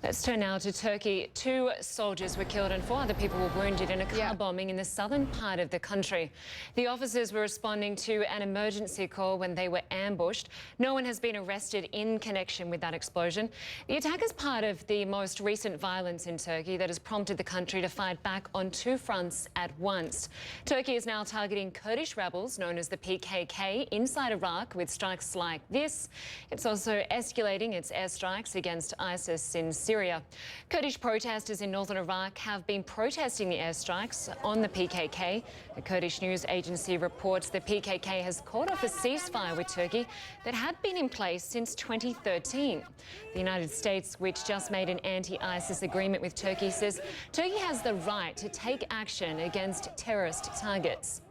Let's turn now to Turkey. 2 soldiers were killed and 4 other people were wounded in a car bombing in the southern part of the country. The officers were responding to an emergency call when they were ambushed. No one has been arrested in connection with that explosion. The attack is part of the most recent violence in Turkey that has prompted the country to fight back on 2 fronts at once. Turkey is now targeting Kurdish rebels known as the PKK inside Iraq with strikes like this. It's also escalating its airstrikes against ISIS in Syria. Kurdish protesters in northern Iraq have been protesting the airstrikes on the PKK. The Kurdish news agency reports the PKK has called off a ceasefire with Turkey that had been in place since 2013. The United States, which just made an anti-ISIS agreement with Turkey, says Turkey has the right to take action against terrorist targets.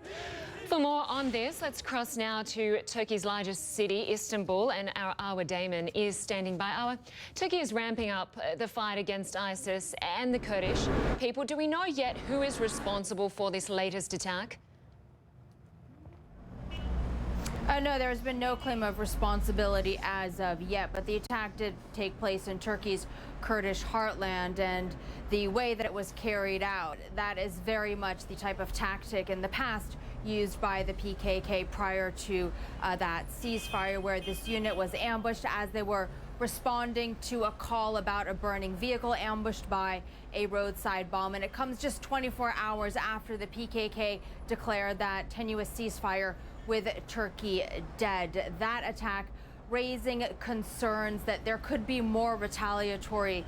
For more on this, let's cross now to Turkey's largest city, Istanbul, and our Arwa Damon is standing by. Arwa, Turkey is ramping up the fight against ISIS and the Kurdish people. Do we know yet who is responsible for this latest attack? No, there has been no claim of responsibility as of yet, but the attack did take place in Turkey's Kurdish heartland, and the way that it was carried out, that is very much the type of tactic in the past used by the PKK prior to that ceasefire, where this unit was ambushed as they were responding to a call about a burning vehicle ambushed by a roadside bomb. And it comes just 24 hours after the PKK declared that tenuous ceasefire with Turkey dead. That attack raising concerns that there could be more retaliatory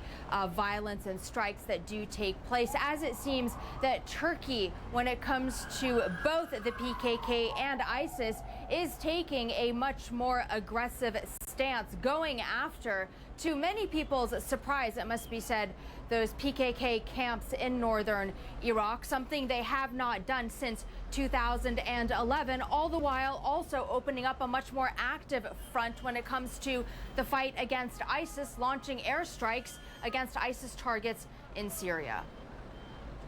violence and strikes that do take place, as it seems that Turkey, when it comes to both the PKK and ISIS, is taking a much more aggressive stance, going after, to many people's surprise, it must be said, those PKK camps in northern Iraq, something they have not done since 2011, all the while also opening up a much more active front when it comes to the fight against ISIS, launching airstrikes against ISIS targets in Syria.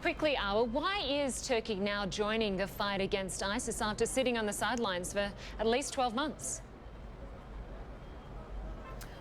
Quickly, Arwa, why is Turkey now joining the fight against ISIS after sitting on the sidelines for at least 12 months?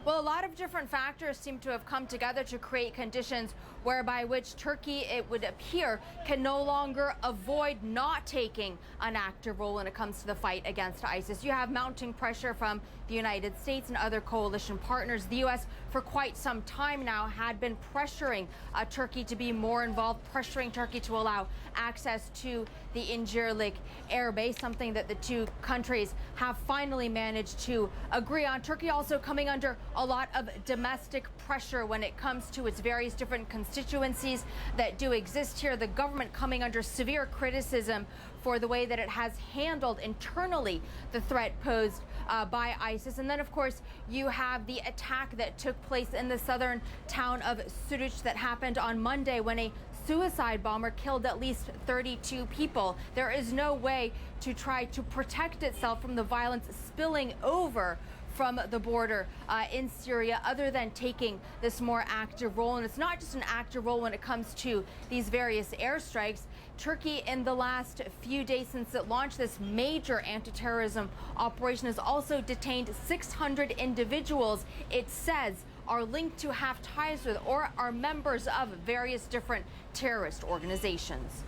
Well, a lot of different factors seem to have come together to create conditions whereby which Turkey, it would appear, can no longer avoid not taking an active role when it comes to the fight against ISIS. You have mounting pressure from the United States and other coalition partners. The U.S. for quite some time now had been pressuring Turkey to be more involved, pressuring Turkey to allow access to the Incirlik air base, something that the two countries have finally managed to agree on. Turkey also coming under a lot of domestic pressure when it comes to its various different constituencies that do exist here. The government coming under severe criticism for the way that it has handled internally the threat posed by ISIS. And then, of course, you have the attack that took place in the southern town of Suruç that happened on Monday when a suicide bomber killed at least 32 people. There is no way to try to protect itself from the violence spilling over from the border in Syria, other than taking this more active role. And it's not just an active role when it comes to these various airstrikes. Turkey, in the last few days since it launched this major anti-terrorism operation, has also detained 600 individuals it says are linked to, have ties with, or are members of various different terrorist organizations.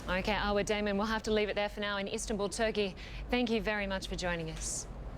Okay, Arwa Damon, we'll have to leave it there for now in Istanbul, Turkey. Thank you very much for joining us.